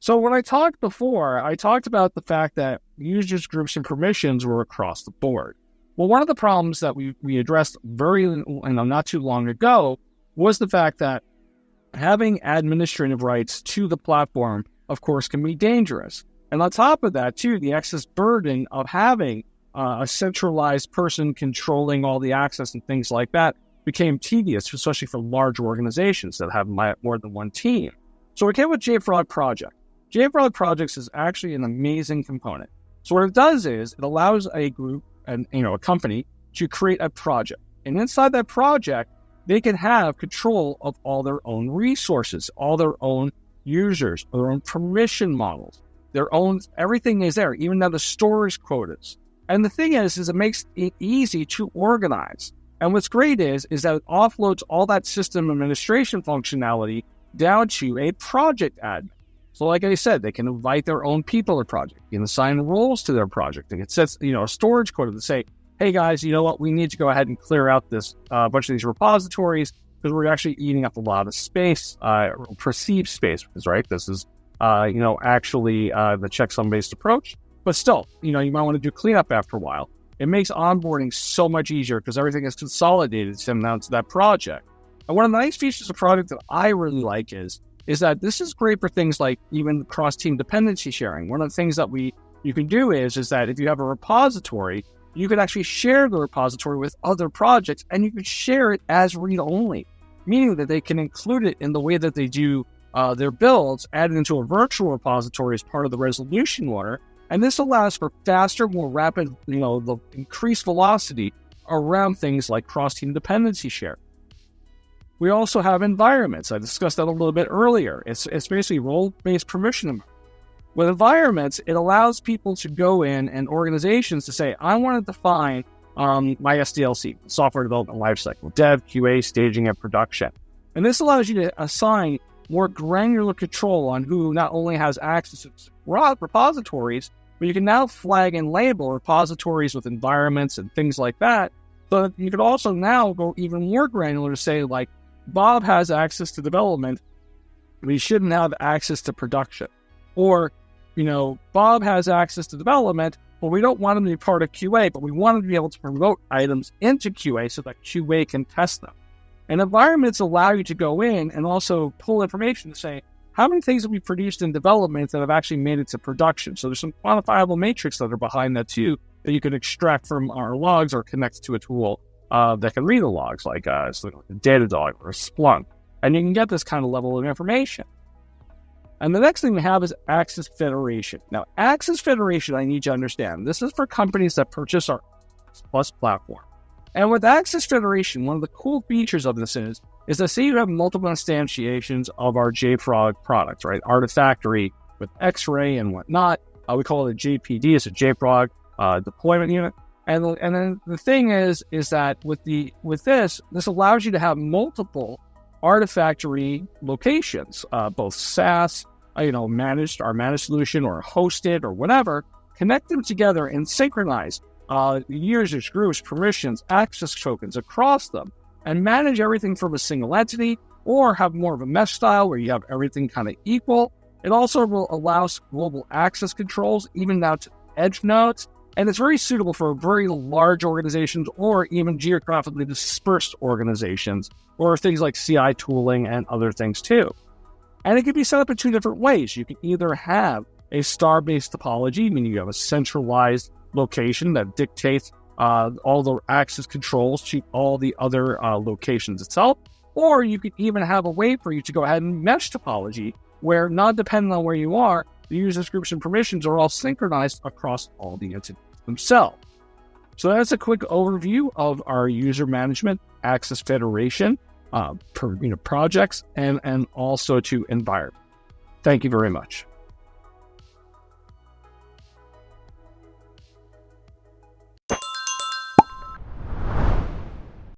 So when I talked before, I talked about the fact that users, groups, and permissions were across the board. Well, one of the problems that we addressed not too long ago was the fact that having administrative rights to the platform, of course, can be dangerous. And on top of that, too, the excess burden of having a centralized person controlling all the access and things like that became tedious, especially for large organizations that have more than one team. So we came with JFrog Project. JFrog Projects is actually an amazing component. So what it does is it allows a group and a company to create a project. And inside that project, they can have control of all their own resources, all their own users, their own permission models, their own, everything is there, even now the storage quotas. And the thing is it makes it easy to organize. And what's great is that it offloads all that system administration functionality down to a project admin. So like I said, they can invite their own people to the project. You can assign roles to their project. It sets, a storage quota to say, hey guys, you know what? We need to go ahead and clear out this bunch of these repositories because we're actually eating up a lot of space, perceived space, because right, this is, actually the checksum-based approach. But still, you might want to do cleanup after a while. It makes onboarding so much easier because everything is consolidated down to that project. And one of the nice features of the product that I really like is that this is great for things like even cross-team dependency sharing. One of the things that you can do is that if you have a repository, you can actually share the repository with other projects, and you can share it as read-only, meaning that they can include it in the way that they do their builds, add it into a virtual repository as part of the resolution order. And this allows for faster, more rapid, the increased velocity around things like cross-team dependency share. We also have environments. I discussed that a little bit earlier. It's basically role-based permission. With environments, it allows people to go in and organizations to say, I want to define my SDLC, software development lifecycle, dev, QA, staging, and production. And this allows you to assign more granular control on who not only has access to repositories, but you can now flag and label repositories with environments and things like that. But you could also now go even more granular to say, like, Bob has access to development, but he shouldn't have access to production. Or, Bob has access to development, but we don't want him to be part of QA, but we want him to be able to promote items into QA so that QA can test them. And environments allow you to go in and also pull information to say, how many things have we produced in development that have actually made it to production? So there's some quantifiable metrics that are behind that too, that you can extract from our logs or connect to a tool that can read the logs, like a Datadog or a Splunk. And you can get this kind of level of information. And the next thing we have is Access Federation. Now, Access Federation, I need you to understand, this is for companies that purchase our Plus platform. And with Access Federation, one of the cool features of this is that say you have multiple instantiations of our JFrog products, right? Artifactory with X-Ray and whatnot. We call it a JPD, it's a JFrog deployment unit. And then the thing is that with this allows you to have multiple Artifactory locations, both SaaS, managed solution or hosted or whatever, connect them together and synchronize users, groups, permissions, access tokens across them, and manage everything from a single entity, or have more of a mesh style where you have everything kind of equal. It also will allow global access controls, even now to edge nodes, and it's very suitable for very large organizations or even geographically dispersed organizations, or things like CI tooling and other things too. And it can be set up in two different ways. You can either have a star-based topology, meaning you have a centralized location that dictates all the access controls to all the other locations itself, or you could even have a way for you to go ahead and mesh topology, where not depending on where you are, the users, groups, and permissions are all synchronized across all the entities themselves. So that's a quick overview of our user management, Access Federation, projects, and also to environment. Thank you very much.